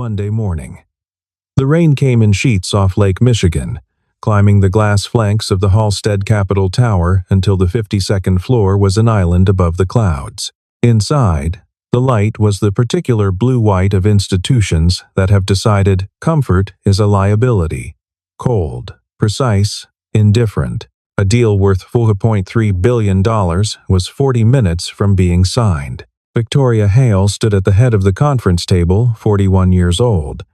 Monday morning. The rain came in sheets off Lake Michigan, climbing the glass flanks of the Halstead Capitol Tower until the 52nd floor was an island above the clouds. Inside, the light was the particular blue-white of institutions that have decided comfort is a liability. Cold, precise, indifferent. A deal worth $4.3 billion was 40 minutes from being signed. Victoria Hale stood at the head of the conference table, 41 years old.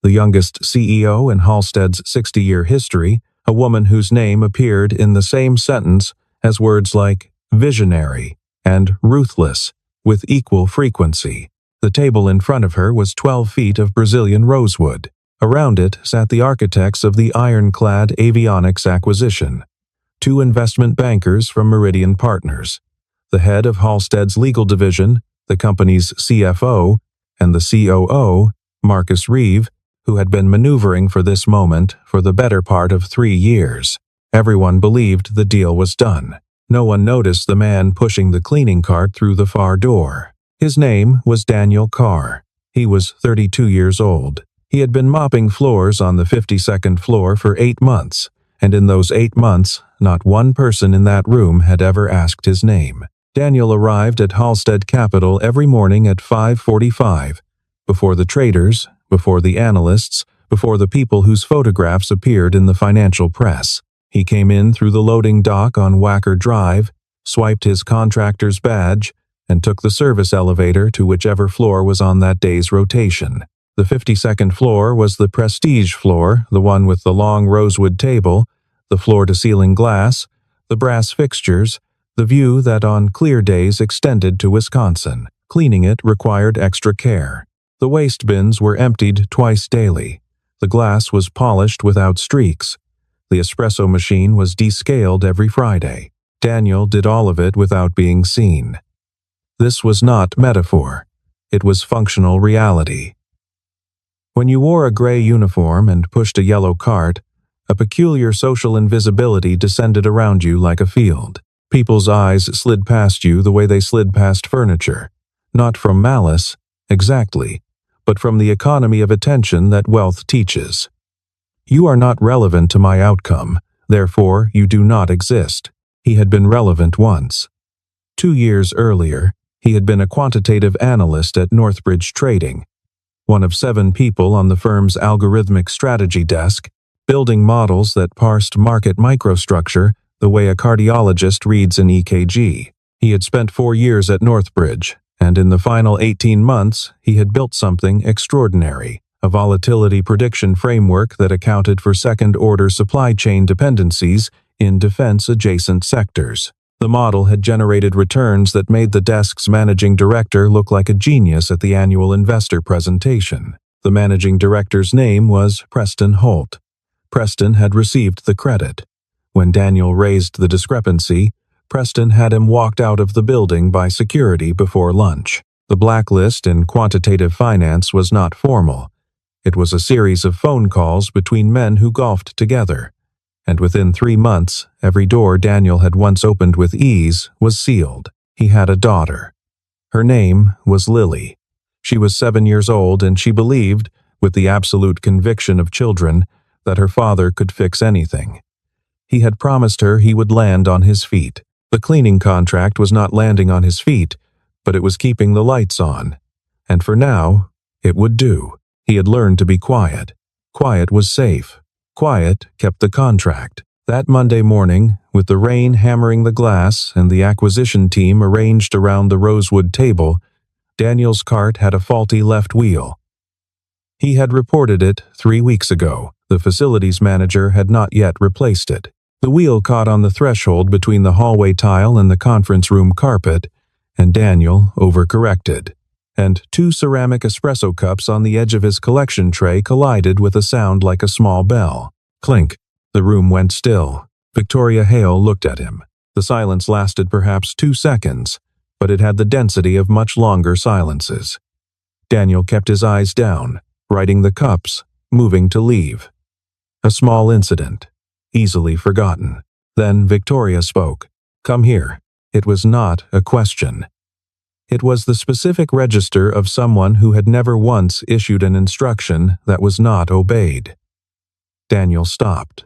The youngest CEO in Halstead's 60-year history, a woman whose name appeared in the same sentence as words like visionary and ruthless with equal frequency. The table in front of her was 12 feet of Brazilian rosewood. Around it sat the architects of the ironclad avionics acquisition, 2 investment bankers from Meridian Partners, the head of Halstead's legal division, the company's CFO, and the COO, Marcus Reeve, who had been maneuvering for this moment for the better part of 3 years. Everyone believed the deal was done. No one noticed the man pushing the cleaning cart through the far door. His name was Daniel Carr. He was 32 years old. He had been mopping floors on the 52nd floor for 8 months, and in those 8 months, not one person in that room had ever asked his name. Daniel arrived at Halstead Capitol every morning at 5:45, before the traders, before the analysts, before the people whose photographs appeared in the financial press. He came in through the loading dock on Wacker Drive, swiped his contractor's badge, and took the service elevator to whichever floor was on that day's rotation. The 52nd floor was the prestige floor, the one with the long rosewood table, the floor-to-ceiling glass, the brass fixtures, the view that on clear days extended to Wisconsin. Cleaning it required extra care. The waste bins were emptied twice daily. The glass was polished without streaks. The espresso machine was descaled every Friday. Daniel did all of it without being seen. This was not metaphor. It was functional reality. When you wore a gray uniform and pushed a yellow cart, a peculiar social invisibility descended around you like a field. People's eyes slid past you the way they slid past furniture, not from malice, exactly, but from the economy of attention that wealth teaches. You are not relevant to my outcome, therefore you do not exist. He had been relevant once. 2 years earlier, he had been a quantitative analyst at Northbridge Trading, one of 7 people on the firm's algorithmic strategy desk, building models that parsed market microstructure the way a cardiologist reads an EKG. He had spent 4 years at Northbridge, and in the final 18 months, he had built something extraordinary, a volatility prediction framework that accounted for second-order supply chain dependencies in defense-adjacent sectors. The model had generated returns that made the desk's managing director look like a genius at the annual investor presentation. The managing director's name was Preston Holt. Preston had received the credit. When Daniel raised the discrepancy, Preston had him walked out of the building by security before lunch. The blacklist in quantitative finance was not formal. It was a series of phone calls between men who golfed together. And within 3 months, every door Daniel had once opened with ease was sealed. He had a daughter. Her name was Lily. She was 7 years old, and she believed, with the absolute conviction of children, that her father could fix anything. He had promised her he would land on his feet. The cleaning contract was not landing on his feet, but it was keeping the lights on. And for now, it would do. He had learned to be quiet. Quiet was safe. Quiet kept the contract. That Monday morning, with the rain hammering the glass and the acquisition team arranged around the rosewood table, Daniel's cart had a faulty left wheel. He had reported it 3 weeks ago. The facilities manager had not yet replaced it. The wheel caught on the threshold between the hallway tile and the conference room carpet, and Daniel overcorrected. And 2 ceramic espresso cups on the edge of his collection tray collided with a sound like a small bell. Clink. The room went still. Victoria Hale looked at him. The silence lasted perhaps 2 seconds, but it had the density of much longer silences. Daniel kept his eyes down, righting the cups, moving to leave. A small incident, easily forgotten. Then Victoria spoke. "Come here." It was not a question. It was the specific register of someone who had never once issued an instruction that was not obeyed. Daniel stopped.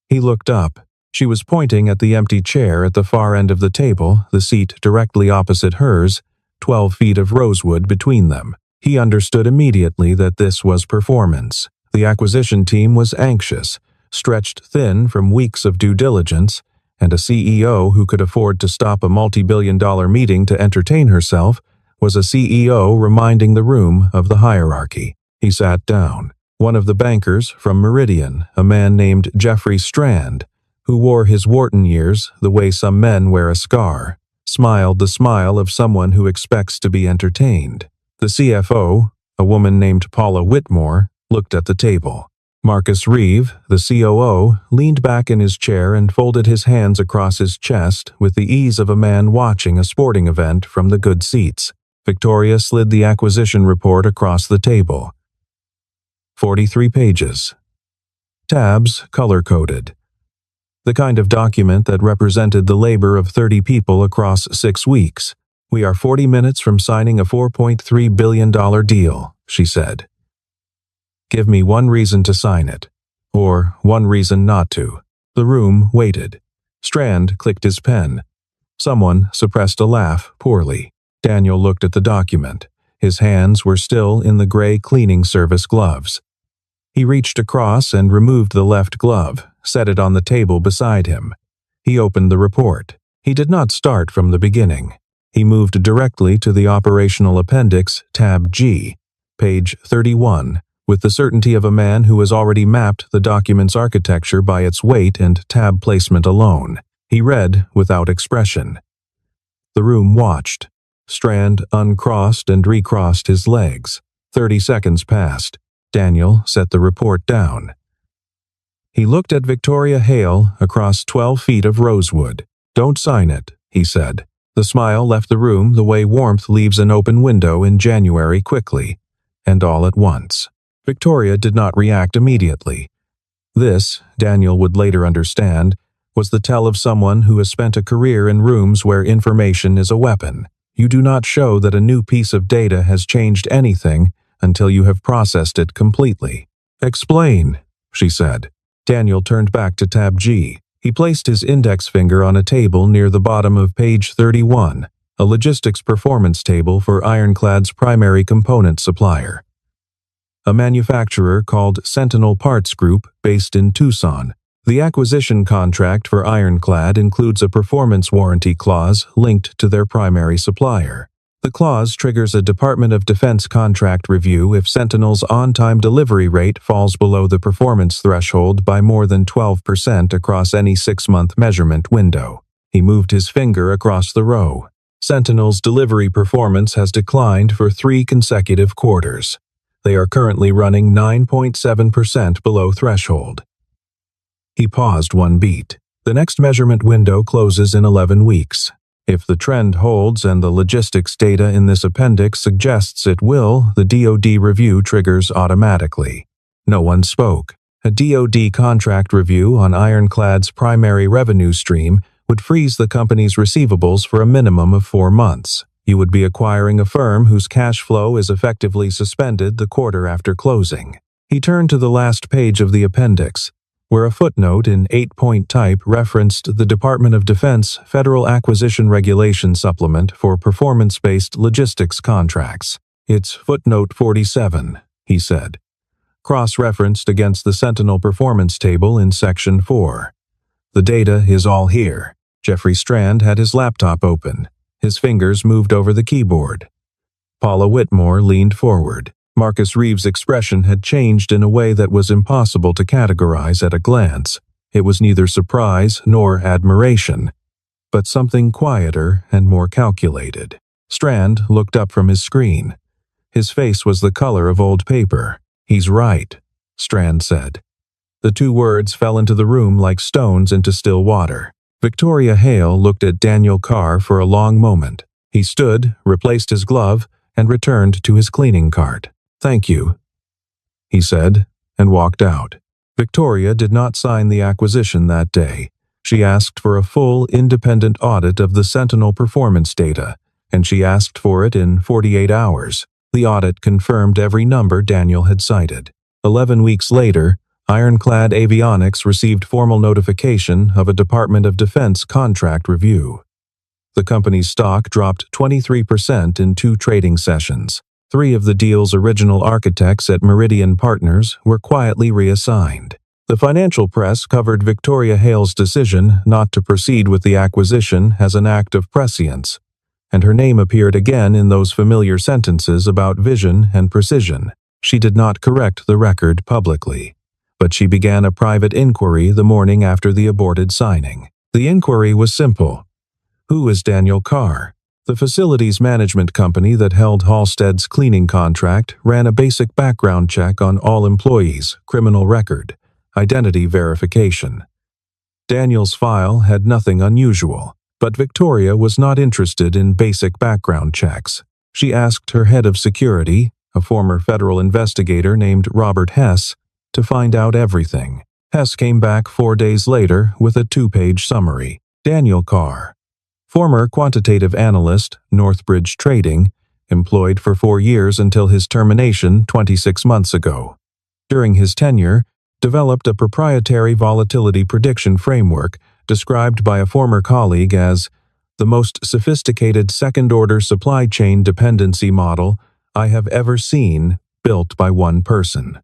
He looked up. She was pointing at the empty chair at the far end of the table, the seat directly opposite hers, 12 feet of rosewood between them. He understood immediately that this was performance. The acquisition team was anxious, stretched thin from weeks of due diligence, and a CEO who could afford to stop a multi-billion-dollar meeting to entertain herself was a CEO reminding the room of the hierarchy. He sat down. One of the bankers from Meridian, a man named Jeffrey Strand, who wore his Wharton years the way some men wear a scar, smiled the smile of someone who expects to be entertained. The CFO, a woman named Paula Whitmore, looked at the table. Marcus Reeve, the COO, leaned back in his chair and folded his hands across his chest with the ease of a man watching a sporting event from the good seats. Victoria slid the acquisition report across the table. 43 pages. Tabs color-coded. The kind of document that represented the labor of 30 people across 6 weeks. "We are 40 minutes from signing a $4.3 billion deal," she said. "Give me one reason to sign it, or one reason not to." The room waited. Strand clicked his pen. Someone suppressed a laugh poorly. Daniel looked at the document. His hands were still in the gray cleaning service gloves. He reached across and removed the left glove, set it on the table beside him. He opened the report. He did not start from the beginning. He moved directly to the operational appendix, tab G, page 31, with the certainty of a man who has already mapped the document's architecture by its weight and tab placement alone. He read without expression. The room watched. Strand uncrossed and recrossed his legs. 30 seconds passed. Daniel set the report down. He looked at Victoria Hale across 12 feet of rosewood. "Don't sign it," he said. The smile left the room the way warmth leaves an open window in January quickly, and all at once. Victoria did not react immediately. This, Daniel would later understand, was the tell of someone who has spent a career in rooms where information is a weapon. You do not show that a new piece of data has changed anything until you have processed it completely. "Explain," she said. Daniel turned back to tab G. He placed his index finger on a table near the bottom of page 31, a logistics performance table for Ironclad's primary component supplier, a manufacturer called Sentinel Parts Group based in Tucson. The acquisition contract for Ironclad includes a performance warranty clause linked to their primary supplier. The clause triggers a Department of Defense contract review if Sentinel's on-time delivery rate falls below the performance threshold by more than 12% across any 6-month measurement window. He moved his finger across the row. Sentinel's delivery performance has declined for 3 consecutive quarters. They are currently running 9.7% below threshold. He paused one beat. The next measurement window closes in 11 weeks. If the trend holds and the logistics data in this appendix suggests it will, the DoD review triggers automatically. No one spoke. A DoD contract review on Ironclad's primary revenue stream would freeze the company's receivables for a minimum of 4 months. You would be acquiring a firm whose cash flow is effectively suspended the quarter after closing. He turned to the last page of the appendix, where a footnote in 8-point type referenced the Department of Defense Federal Acquisition Regulation Supplement for performance-based logistics contracts. "It's footnote 47, he said, cross-referenced against the Sentinel performance table in section 4. "The data is all here." Jeffrey Strand had his laptop open. His fingers moved over the keyboard. Paula Whitmore leaned forward. Marcus Reeve's expression had changed in a way that was impossible to categorize at a glance. It was neither surprise nor admiration, but something quieter and more calculated. Strand looked up from his screen. His face was the color of old paper. "He's right," Strand said. The 2 words fell into the room like stones into still water. Victoria Hale looked at Daniel Carr for a long moment. He stood, replaced his glove, and returned to his cleaning cart. "Thank you," he said, and walked out. Victoria did not sign the acquisition that day. She asked for a full, independent audit of the Sentinel performance data, and she asked for it in 48 hours. The audit confirmed every number Daniel had cited. 11 weeks later, Ironclad Avionics received formal notification of a Department of Defense contract review. The company's stock dropped 23% in 2 trading sessions. 3 of the deal's original architects at Meridian Partners were quietly reassigned. The financial press covered Victoria Hale's decision not to proceed with the acquisition as an act of prescience, and her name appeared again in those familiar sentences about vision and precision. She did not correct the record publicly, but she began a private inquiry the morning after the aborted signing. The inquiry was simple. Who is Daniel Carr? The facilities management company that held Halstead's cleaning contract ran a basic background check on all employees, criminal record, identity verification. Daniel's file had nothing unusual, but Victoria was not interested in basic background checks. She asked her head of security, a former federal investigator named Robert Hess, to find out everything. Hess came back 4 days later with a 2-page summary. Daniel Carr, former quantitative analyst, Northbridge Trading, employed for 4 years until his termination 26 months ago. During his tenure, developed a proprietary volatility prediction framework described by a former colleague as the most sophisticated second-order supply chain dependency model I have ever seen built by one person.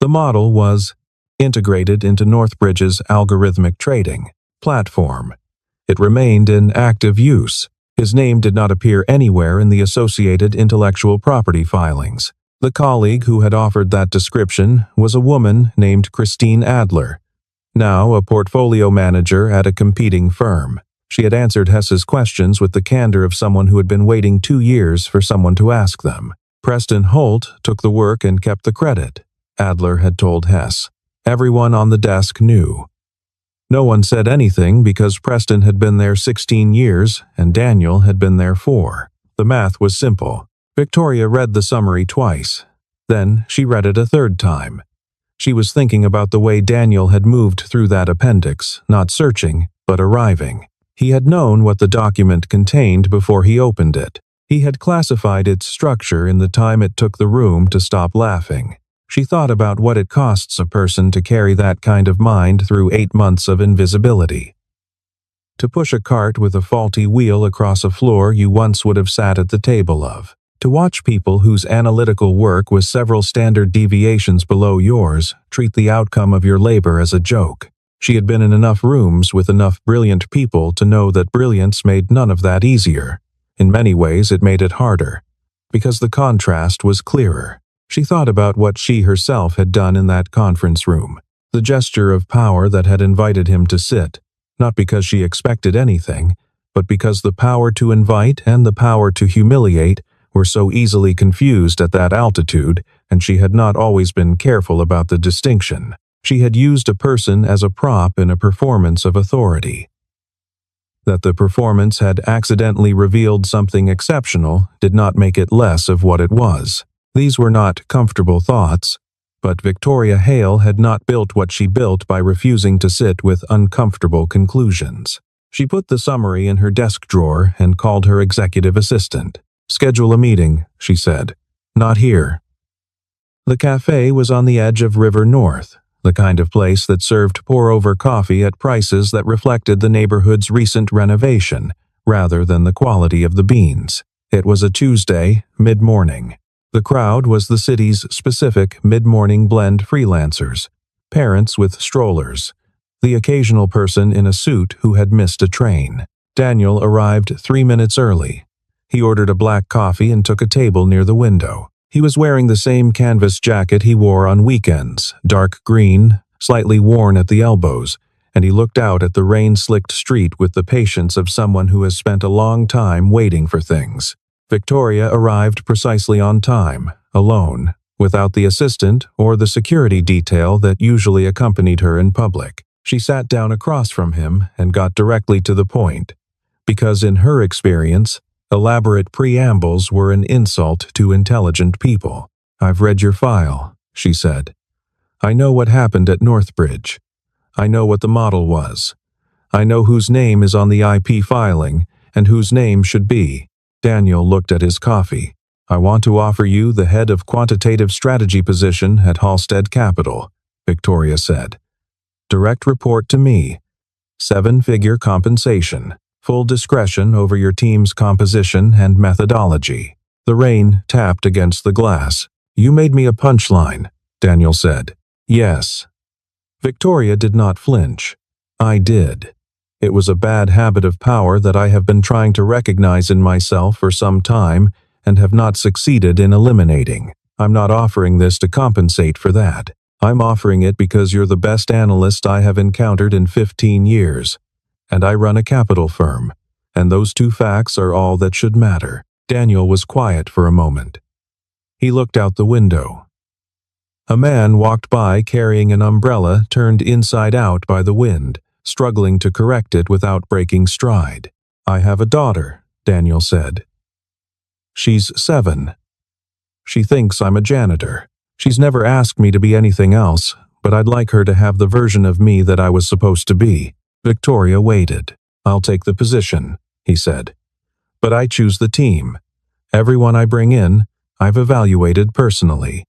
The model was integrated into Northbridge's algorithmic trading platform. It remained in active use. His name did not appear anywhere in the associated intellectual property filings. The colleague who had offered that description was a woman named Christine Adler, now a portfolio manager at a competing firm. She had answered Hess's questions with the candor of someone who had been waiting 2 years for someone to ask them. Preston Holt took the work and kept the credit, Adler had told Hess. Everyone on the desk knew. No one said anything because Preston had been there 16 years and Daniel had been there 4. The math was simple. Victoria read the summary twice. Then she read it a 3rd time. She was thinking about the way Daniel had moved through that appendix, not searching, but arriving. He had known what the document contained before he opened it. He had classified its structure in the time it took the room to stop laughing. She thought about what it costs a person to carry that kind of mind through 8 months of invisibility. To push a cart with a faulty wheel across a floor you once would have sat at the table of. To watch people whose analytical work was several standard deviations below yours treat the outcome of your labor as a joke. She had been in enough rooms with enough brilliant people to know that brilliance made none of that easier. In many ways it made it harder, because the contrast was clearer. She thought about what she herself had done in that conference room, the gesture of power that had invited him to sit, not because she expected anything, but because the power to invite and the power to humiliate were so easily confused at that altitude, and she had not always been careful about the distinction. She had used a person as a prop in a performance of authority. That the performance had accidentally revealed something exceptional did not make it less of what it was. These were not comfortable thoughts, but Victoria Hale had not built what she built by refusing to sit with uncomfortable conclusions. She put the summary in her desk drawer and called her executive assistant. "Schedule a meeting," she said. "Not here." The cafe was on the edge of River North, the kind of place that served pour-over coffee at prices that reflected the neighborhood's recent renovation, rather than the quality of the beans. It was a Tuesday, mid-morning. The crowd was the city's specific mid-morning blend freelancers, parents with strollers, the occasional person in a suit who had missed a train. Daniel arrived 3 minutes early. He ordered a black coffee and took a table near the window. He was wearing the same canvas jacket he wore on weekends, dark green, slightly worn at the elbows, and he looked out at the rain-slicked street with the patience of someone who has spent a long time waiting for things. Victoria arrived precisely on time, alone, without the assistant or the security detail that usually accompanied her in public. She sat down across from him and got directly to the point, because in her experience, elaborate preambles were an insult to intelligent people. "I've read your file," she said. "I know what happened at Northbridge. I know what the model was. I know whose name is on the IP filing and whose name should be." Daniel looked at his coffee. I want to offer you the head of quantitative strategy position at Halstead Capital, Victoria said. Direct report to me. 7-figure compensation. Full discretion over your team's composition and methodology. The rain tapped against the glass. You made me a punchline, Daniel said. Yes. Victoria did not flinch. I did. It was a bad habit of power that I have been trying to recognize in myself for some time and have not succeeded in eliminating. I'm not offering this to compensate for that. I'm offering it because you're the best analyst I have encountered in 15 years. And I run a capital firm. And those two facts are all that should matter. Daniel was quiet for a moment. He looked out the window. A man walked by carrying an umbrella turned inside out by the wind, struggling to correct it without breaking stride. I have a daughter, Daniel said. She's 7. She thinks I'm a janitor. She's never asked me to be anything else, but I'd like her to have the version of me that I was supposed to be. Victoria waited. I'll take the position, he said. But I choose the team. Everyone I bring in, I've evaluated personally.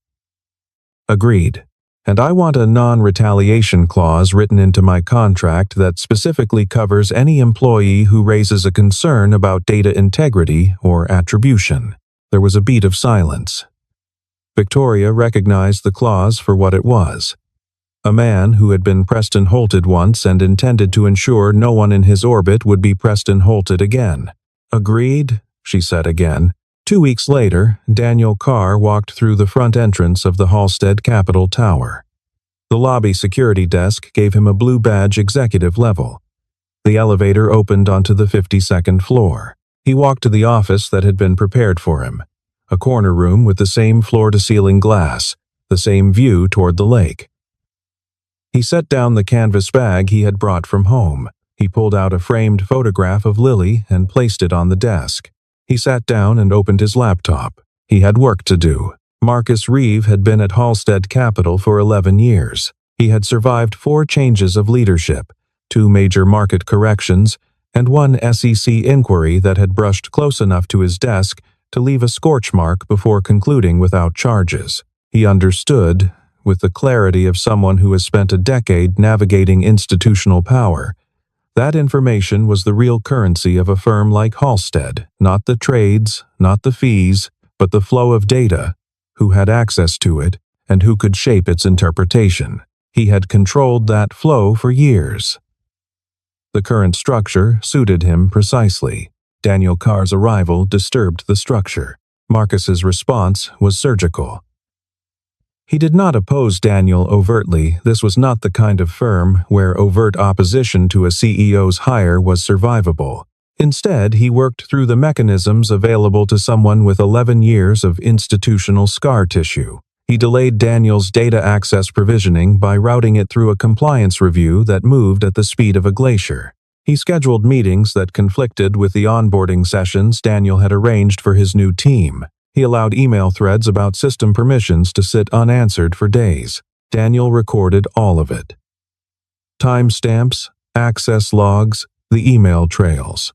Agreed. And I want a non-retaliation clause written into my contract that specifically covers any employee who raises a concern about data integrity or attribution. There was a beat of silence. Victoria recognized the clause for what it was. A man who had been Preston Holted once and intended to ensure no one in his orbit would be Preston Holted again. Agreed, she said again. 2 weeks later, Daniel Carr walked through the front entrance of the Halstead Capital Tower. The lobby security desk gave him a blue badge executive level. The elevator opened onto the 52nd floor. He walked to the office that had been prepared for him, a corner room with the same floor-to-ceiling glass, the same view toward the lake. He set down the canvas bag he had brought from home. He pulled out a framed photograph of Lily and placed it on the desk. He sat down and opened his laptop. He had work to do. Marcus Reeve had been at Halstead Capital for 11 years. He had survived 4 changes of leadership, 2 major market corrections, and 1 SEC inquiry that had brushed close enough to his desk to leave a scorch mark before concluding without charges. He understood, with the clarity of someone who has spent a decade navigating institutional power, that information was the real currency of a firm like Halstead, not the trades, not the fees, but the flow of data, who had access to it, and who could shape its interpretation. He had controlled that flow for years. The current structure suited him precisely. Daniel Carr's arrival disturbed the structure. Marcus's response was surgical. He did not oppose Daniel overtly. This was not the kind of firm where overt opposition to a CEO's hire was survivable. Instead, he worked through the mechanisms available to someone with 11 years of institutional scar tissue. He delayed Daniel's data access provisioning by routing it through a compliance review that moved at the speed of a glacier. He scheduled meetings that conflicted with the onboarding sessions Daniel had arranged for his new team. He allowed email threads about system permissions to sit unanswered for days. Daniel recorded all of it. Timestamps, access logs, the email trails.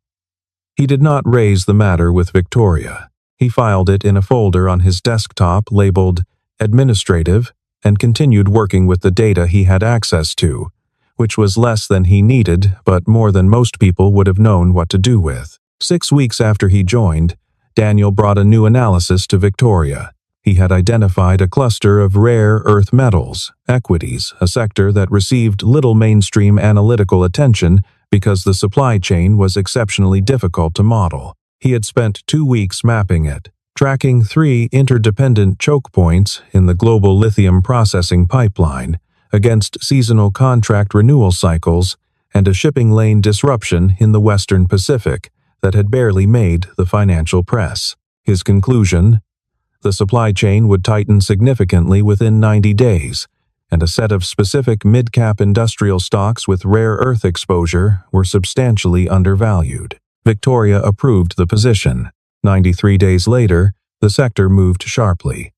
He did not raise the matter with Victoria. He filed it in a folder on his desktop labeled Administrative and continued working with the data he had access to, which was less than he needed but more than most people would have known what to do with. 6 weeks after he joined, Daniel brought a new analysis to Victoria. He had identified a cluster of rare earth metals, equities, a sector that received little mainstream analytical attention because the supply chain was exceptionally difficult to model. He had spent 2 weeks mapping it, tracking 3 interdependent choke points in the global lithium processing pipeline against seasonal contract renewal cycles and a shipping lane disruption in the Western Pacific that had barely made the financial press. His conclusion: the supply chain would tighten significantly within 90 days, and a set of specific mid-cap industrial stocks with rare earth exposure were substantially undervalued. Victoria approved the position. 93 days later, the sector moved sharply.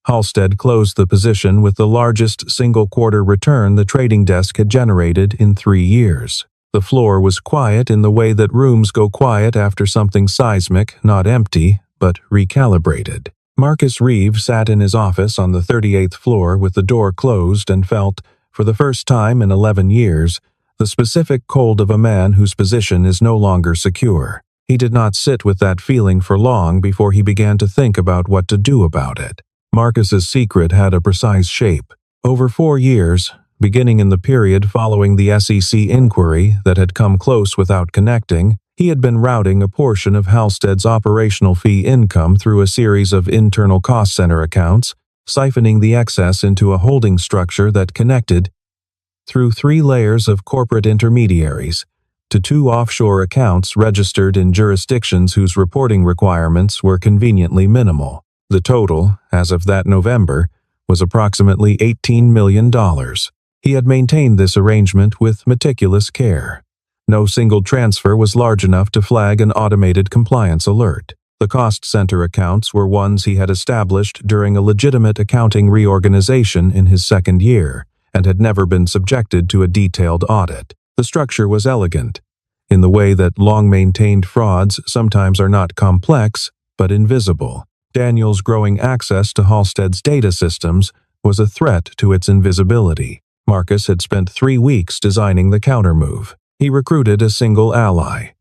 Halstead closed the position with the largest single-quarter return the trading desk had generated in 3 years. The floor was quiet in the way that rooms go quiet after something seismic, not empty, but recalibrated. Marcus Reeve sat in his office on the 38th floor with the door closed and felt, for the first time in 11 years, the specific cold of a man whose position is no longer secure. He did not sit with that feeling for long before he began to think about what to do about it. Marcus's secret had a precise shape. Over 4 years, beginning in the period following the SEC inquiry that had come close without connecting, he had been routing a portion of Halstead's operational fee income through a series of internal cost center accounts, siphoning the excess into a holding structure that connected, through 3 layers of corporate intermediaries, to 2 offshore accounts registered in jurisdictions whose reporting requirements were conveniently minimal. The total, as of that November, was approximately $18 million. He had maintained this arrangement with meticulous care. No single transfer was large enough to flag an automated compliance alert. The cost center accounts were ones he had established during a legitimate accounting reorganization in his second year, and had never been subjected to a detailed audit. The structure was elegant, in the way that long-maintained frauds sometimes are not complex, but invisible. Daniel's growing access to Halstead's data systems was a threat to its invisibility. Marcus had spent 3 weeks designing the countermove. He recruited a single ally,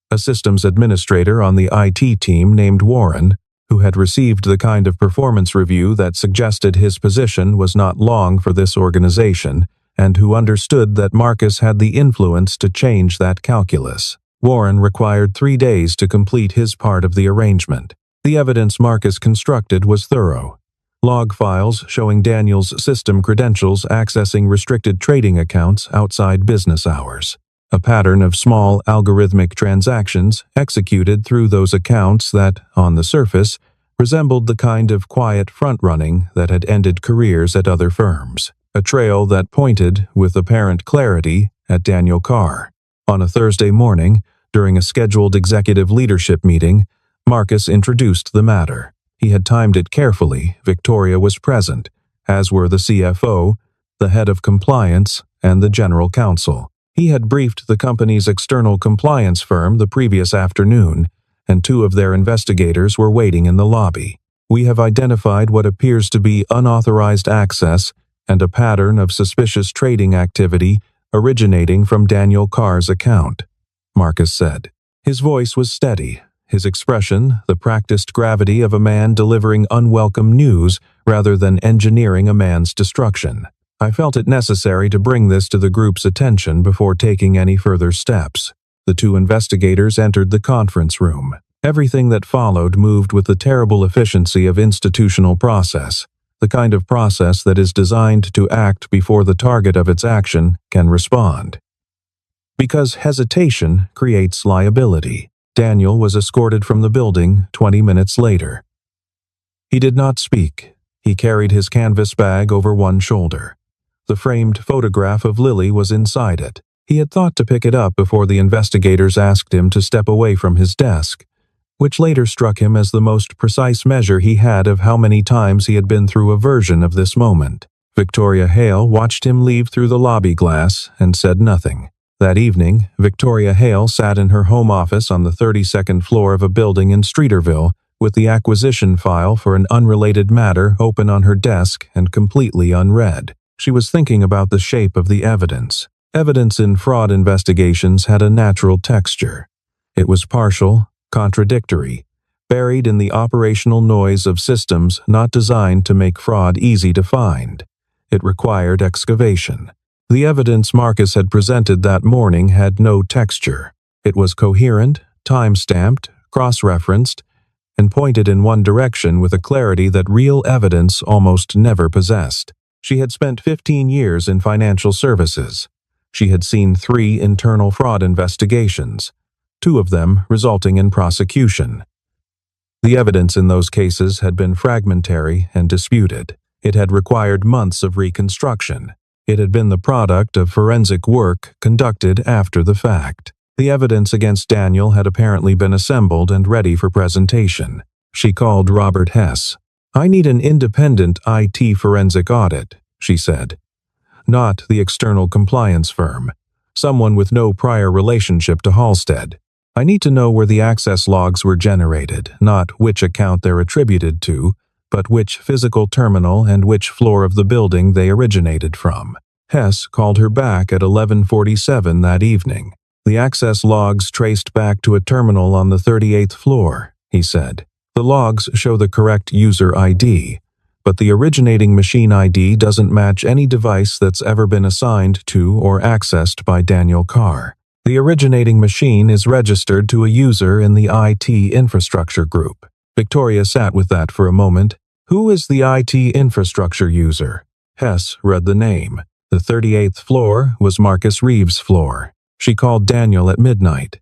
a systems administrator on the IT team named Warren, who had received the kind of performance review that suggested his position was not long for this organization, and who understood that Marcus had the influence to change that calculus. Warren required 3 days to complete his part of the arrangement. The evidence Marcus constructed was thorough. Log files showing Daniel's system credentials accessing restricted trading accounts outside business hours. A pattern of small algorithmic transactions executed through those accounts that, on the surface, resembled the kind of quiet front-running that had ended careers at other firms. A trail that pointed, with apparent clarity, at Daniel Carr. On a Thursday morning, during a scheduled executive leadership meeting, Marcus introduced the matter. He had timed it carefully. Victoria was present, as were the CFO, the head of compliance, and the general counsel. He had briefed the company's external compliance firm the previous afternoon, and 2 of their investigators were waiting in the lobby. We have identified what appears to be unauthorized access and a pattern of suspicious trading activity originating from Daniel Carr's account, Marcus said. His voice was steady. His expression, the practiced gravity of a man delivering unwelcome news rather than engineering a man's destruction. I felt it necessary to bring this to the group's attention before taking any further steps. The 2 investigators entered the conference room. Everything that followed moved with the terrible efficiency of institutional process, the kind of process that is designed to act before the target of its action can respond. Because hesitation creates liability. Daniel was escorted from the building 20 minutes later. He did not speak. He carried his canvas bag over one shoulder. The framed photograph of Lily was inside it. He had thought to pick it up before the investigators asked him to step away from his desk, which later struck him as the most precise measure he had of how many times he had been through a version of this moment. Victoria Hale watched him leave through the lobby glass and said nothing. That evening, Victoria Hale sat in her home office on the 32nd floor of a building in Streeterville with the acquisition file for an unrelated matter open on her desk and completely unread. She was thinking about the shape of the evidence. Evidence in fraud investigations had a natural texture. It was partial, contradictory, buried in the operational noise of systems not designed to make fraud easy to find. It required excavation. The evidence Marcus had presented that morning had no texture. It was coherent, time-stamped, cross-referenced, and pointed in one direction with a clarity that real evidence almost never possessed. She had spent 15 years in financial services. She had seen 3 internal fraud investigations, 2 of them resulting in prosecution. The evidence in those cases had been fragmentary and disputed. It had required months of reconstruction. It had been the product of forensic work conducted after the fact. The evidence against Daniel had apparently been assembled and ready for presentation. She called Robert Hess. "I need an independent IT forensic audit," she said. "Not the external compliance firm. someone with no prior relationship to Halstead. I need to know where the access logs were generated, not which account they're attributed to, but which physical terminal and which floor of the building they originated from. Hess called her back at 11:47 that evening. The access logs traced back to a terminal on the 38th floor, he said. The logs show the correct user ID, but the originating machine ID doesn't match any device that's ever been assigned to or accessed by Daniel Carr. The originating machine is registered to a user in the IT infrastructure group. Victoria sat with that for a moment. Who is the IT infrastructure user? Hess read the name. The 38th floor was Marcus Reeves' floor. She called Daniel at midnight.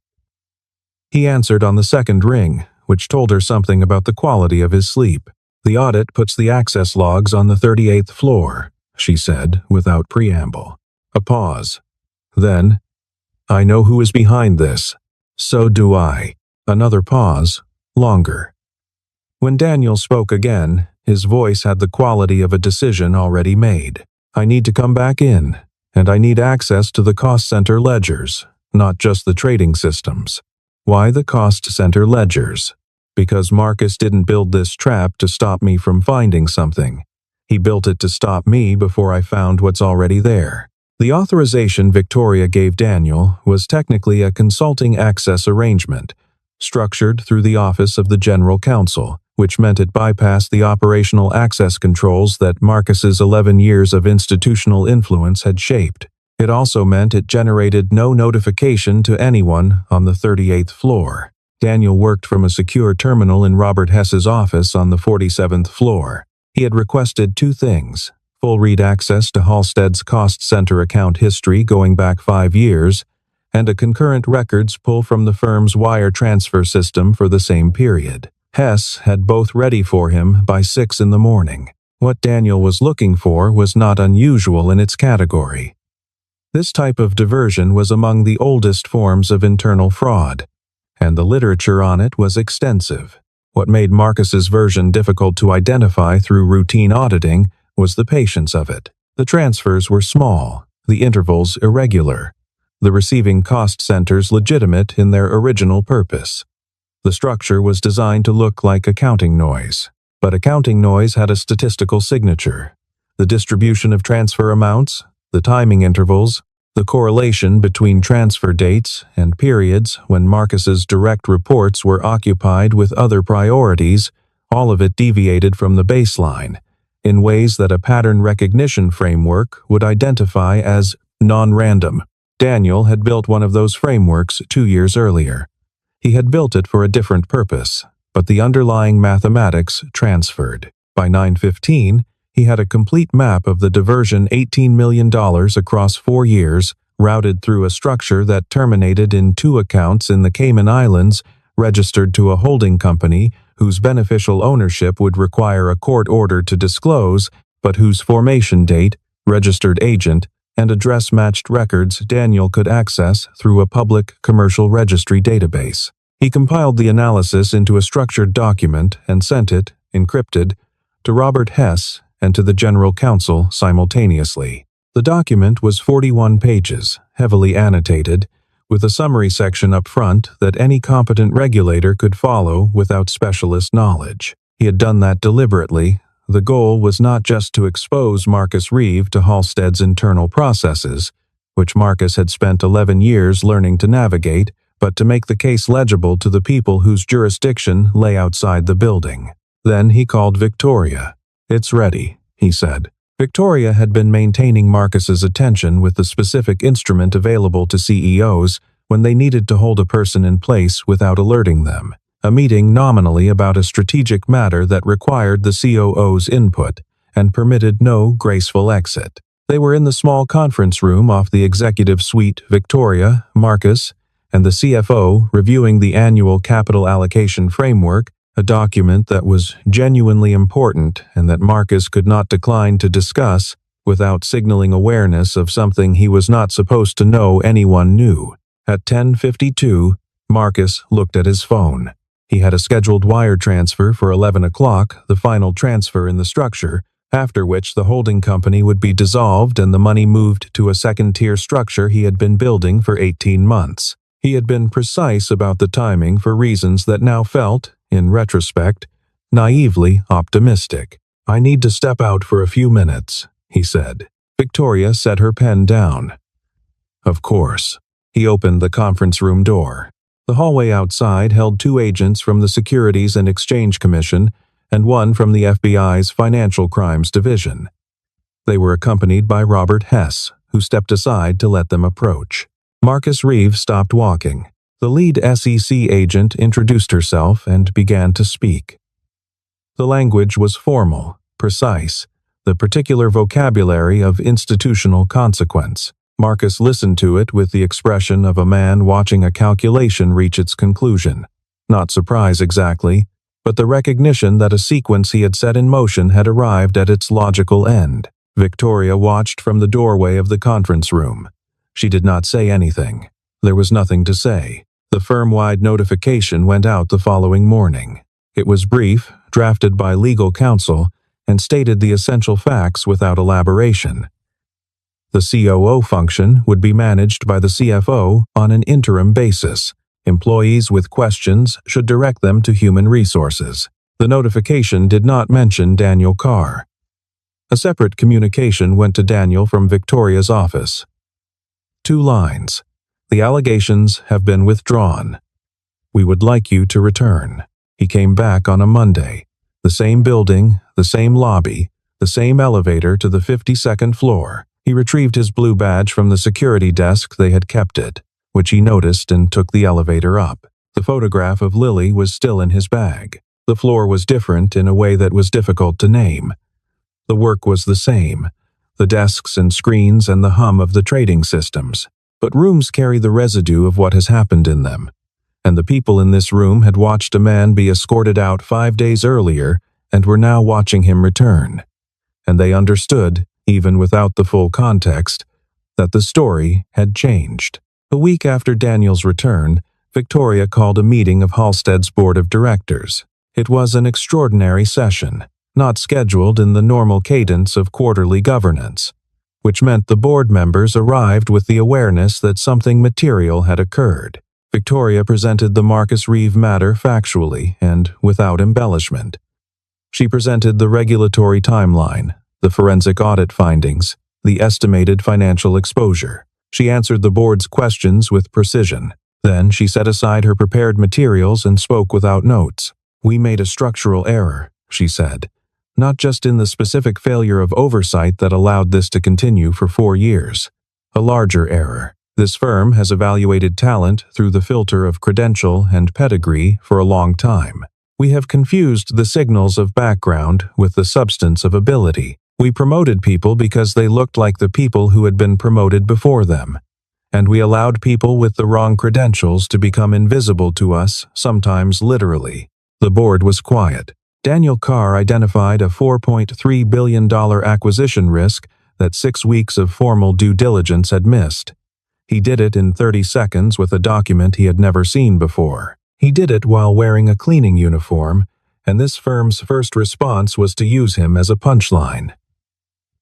He answered on the second ring, which told her something about the quality of his sleep. The audit puts the access logs on the 38th floor, she said, without preamble. A pause. Then, I know who is behind this. So do I. Another pause, longer. When Daniel spoke again, his voice had the quality of a decision already made. I need to come back in, and I need access to the cost center ledgers, not just the trading systems. Why the cost center ledgers? Because Marcus didn't build this trap to stop me from finding something. He built it to stop me before I found what's already there. The authorization Victoria gave Daniel was technically a consulting access arrangement, structured through the Office of the General Counsel, which meant it bypassed the operational access controls that Marcus's 11 years of institutional influence had shaped. It also meant it generated no notification to anyone on the 38th floor. Daniel worked from a secure terminal in Robert Hess's office on the 47th floor. He had requested two things: full read access to Halstead's cost center account history going back 5 years, and a concurrent records pull from the firm's wire transfer system for the same period. Hess had both ready for him by 6 in the morning. What Daniel was looking for was not unusual in its category. This type of diversion was among the oldest forms of internal fraud, and the literature on it was extensive. What made Marcus's version difficult to identify through routine auditing was the patience of it. The transfers were small, the intervals irregular, the receiving cost centers legitimate in their original purpose. The structure was designed to look like accounting noise, but accounting noise had a statistical signature. The distribution of transfer amounts, the timing intervals, the correlation between transfer dates and periods when Marcus's direct reports were occupied with other priorities, all of it deviated from the baseline, in ways that a pattern recognition framework would identify as non-random. Daniel had built one of those frameworks 2 years earlier. He had built it for a different purpose, but the underlying mathematics transferred. By 9:15, he had a complete map of the diversion $18 million across 4 years, routed through a structure that terminated in 2 accounts in the Cayman Islands, registered to a holding company whose beneficial ownership would require a court order to disclose, but whose formation date, registered agent, and address-matched records Daniel could access through a public commercial registry database. He compiled the analysis into a structured document and sent it, encrypted, to Robert Hess and to the General Counsel simultaneously. The document was 41 pages, heavily annotated, with a summary section up front that any competent regulator could follow without specialist knowledge. He had done that deliberately. The goal was not just to expose Marcus Reeve to Halstead's internal processes, which Marcus had spent 11 years learning to navigate, but to make the case legible to the people whose jurisdiction lay outside the building. Then he called Victoria. "It's ready," he said. Victoria had been maintaining Marcus's attention with the specific instrument available to CEOs when they needed to hold a person in place without alerting them. A meeting nominally about a strategic matter that required the COO's input and permitted no graceful exit. They were in the small conference room off the executive suite. Victoria, Marcus, and the CFO reviewing the annual capital allocation framework, a document that was genuinely important and that Marcus could not decline to discuss without signaling awareness of something he was not supposed to know anyone knew. At 10:52, Marcus looked at his phone. He had a scheduled wire transfer for 11 o'clock, the final transfer in the structure, after which the holding company would be dissolved and the money moved to a second-tier structure he had been building for 18 months. He had been precise about the timing for reasons that now felt, in retrospect, naively optimistic. "I need to step out for a few minutes," he said. Victoria set her pen down. "Of course." He opened the conference room door. The hallway outside held 2 agents from the Securities and Exchange Commission and 1 from the FBI's Financial Crimes Division. They were accompanied by Robert Hess, who stepped aside to let them approach. Marcus Reeve stopped walking. The lead SEC agent introduced herself and began to speak. The language was formal, precise, the particular vocabulary of institutional consequence. Marcus listened to it with the expression of a man watching a calculation reach its conclusion. Not surprise exactly, but the recognition that a sequence he had set in motion had arrived at its logical end. Victoria watched from the doorway of the conference room. She did not say anything. There was nothing to say. The firm-wide notification went out the following morning. It was brief, drafted by legal counsel, and stated the essential facts without elaboration. The COO function would be managed by the CFO on an interim basis. Employees with questions should direct them to human resources. The notification did not mention Daniel Carr. A separate communication went to Daniel from Victoria's office. 2 lines. "The allegations have been withdrawn. We would like you to return." He came back on a Monday. The same building, the same lobby, the same elevator to the 52nd floor. He retrieved his blue badge from the security desk they had kept it, which he noticed and took the elevator up. The photograph of Lily was still in his bag. The floor was different in a way that was difficult to name. The work was the same, the desks and screens and the hum of the trading systems. But rooms carry the residue of what has happened in them. And the people in this room had watched a man be escorted out 5 days earlier and were now watching him return. And they understood, even without the full context, that the story had changed. A week after Daniel's return, Victoria called a meeting of Halstead's board of directors. It was an extraordinary session, not scheduled in the normal cadence of quarterly governance, which meant the board members arrived with the awareness that something material had occurred. Victoria presented the Marcus Reeve matter factually and without embellishment. She presented the regulatory timeline, the forensic audit findings, the estimated financial exposure. She answered the board's questions with precision. Then she set aside her prepared materials and spoke without notes. "We made a structural error," she said, "not just in the specific failure of oversight that allowed this to continue for 4 years. A larger error. This firm has evaluated talent through the filter of credential and pedigree for a long time. We have confused the signals of background with the substance of ability. We promoted people because they looked like the people who had been promoted before them. And we allowed people with the wrong credentials to become invisible to us, sometimes literally." The board was quiet. Daniel Carr identified a $4.3 billion acquisition risk that 6 weeks of formal due diligence had missed. He did it in 30 seconds with a document he had never seen before. He did it while wearing a cleaning uniform, and this firm's first response was to use him as a punchline.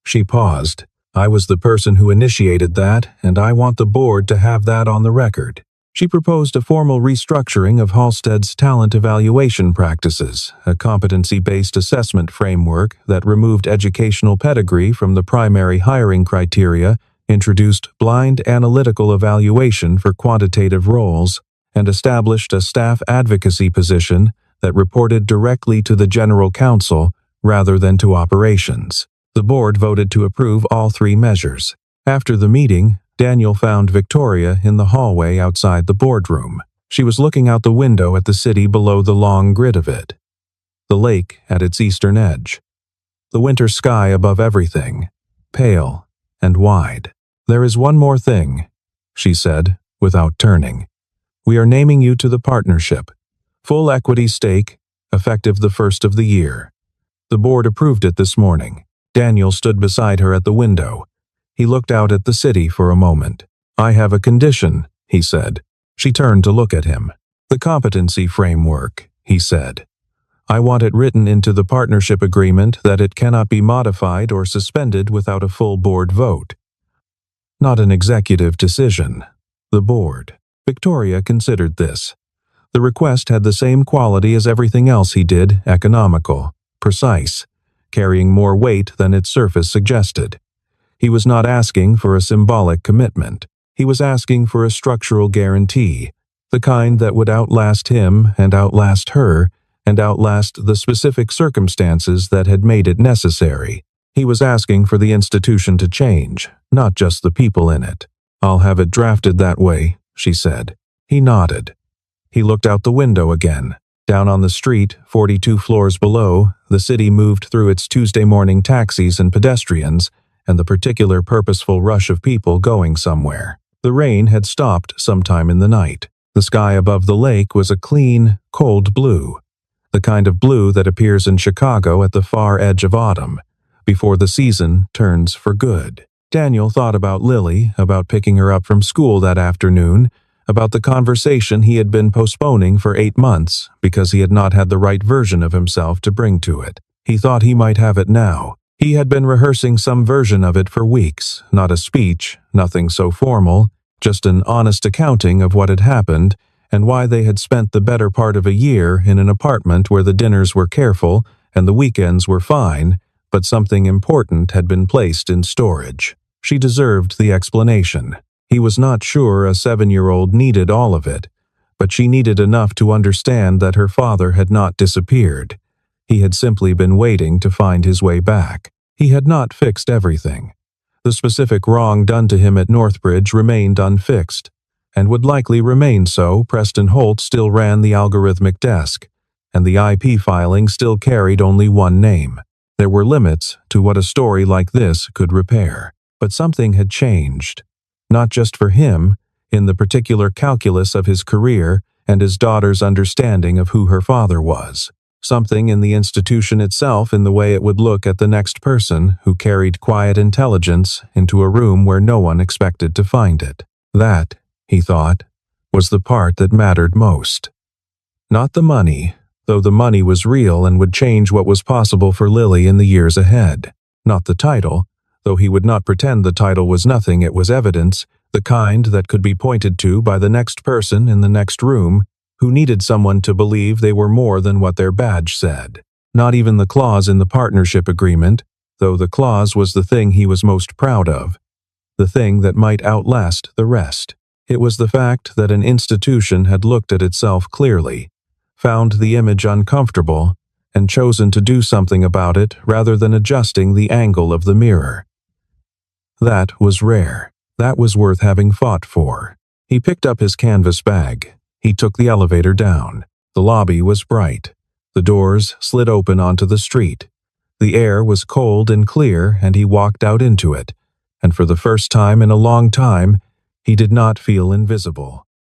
She paused. "I was the person who initiated that, and I want the board to have that on the record." She proposed a formal restructuring of Halstead's talent evaluation practices, a competency-based assessment framework that removed educational pedigree from the primary hiring criteria, introduced blind analytical evaluation for quantitative roles, and established a staff advocacy position that reported directly to the general counsel rather than to operations. The board voted to approve all 3 measures. After the meeting, Daniel found Victoria in the hallway outside the boardroom. She was looking out the window at the city below the long grid of it. The lake at its eastern edge. The winter sky above everything, pale and wide. "There is one more thing," she said, without turning. "We are naming you to the partnership. Full equity stake, effective the 1st of the year." The board approved it this morning. Daniel stood beside her at the window. He looked out at the city for a moment. "I have a condition," he said. She turned to look at him. "The competency framework," he said. I want it written into the partnership agreement that it cannot be modified or suspended without a full board vote. Not an executive decision. The board. Victoria considered this. The request had the same quality as everything else he did, economical, precise, carrying more weight than its surface suggested. He was not asking for a symbolic commitment. He was asking for a structural guarantee, the kind that would outlast him and outlast her and outlast the specific circumstances that had made it necessary. He was asking for the institution to change, not just the people in it. "I'll have it drafted that way," she said. He nodded. He looked out the window again. Down on the street, 42 floors below, the city moved through its Tuesday morning taxis and pedestrians, and the particular purposeful rush of people going somewhere. The rain had stopped sometime in the night. The sky above the lake was a clean, cold blue, the kind of blue that appears in Chicago at the far edge of autumn, before the season turns for good. Daniel thought about Lily, about picking her up from school that afternoon, about the conversation he had been postponing for 8 months because he had not had the right version of himself to bring to it. He thought he might have it now. He had been rehearsing some version of it for weeks, not a speech, nothing so formal, just an honest accounting of what had happened and why they had spent the better part of a year in an apartment where the dinners were careful and the weekends were fine, but something important had been placed in storage. She deserved the explanation. He was not sure a 7-year-old needed all of it, but she needed enough to understand that her father had not disappeared. He had simply been waiting to find his way back. He had not fixed everything. The specific wrong done to him at Northbridge remained unfixed, and would likely remain so. Preston Holt still ran the algorithmic desk, and the IP filing still carried only one name. There were limits to what a story like this could repair. But something had changed. Not just for him, in the particular calculus of his career and his daughter's understanding of who her father was. Something in the institution itself, in the way it would look at the next person who carried quiet intelligence into a room where no one expected to find it. That, he thought, was the part that mattered most. Not the money, though the money was real and would change what was possible for Lily in the years ahead. Not the title, though he would not pretend the title was nothing. It was evidence, the kind that could be pointed to by the next person in the next room who needed someone to believe they were more than what their badge said. Not even the clause in the partnership agreement, though the clause was the thing he was most proud of, the thing that might outlast the rest. It was the fact that an institution had looked at itself clearly, found the image uncomfortable, and chosen to do something about it rather than adjusting the angle of the mirror. That was rare. That was worth having fought for. He picked up his canvas bag. He took the elevator down. The lobby was bright. The doors slid open onto the street. The air was cold and clear, and he walked out into it. And for the first time in a long time, he did not feel invisible.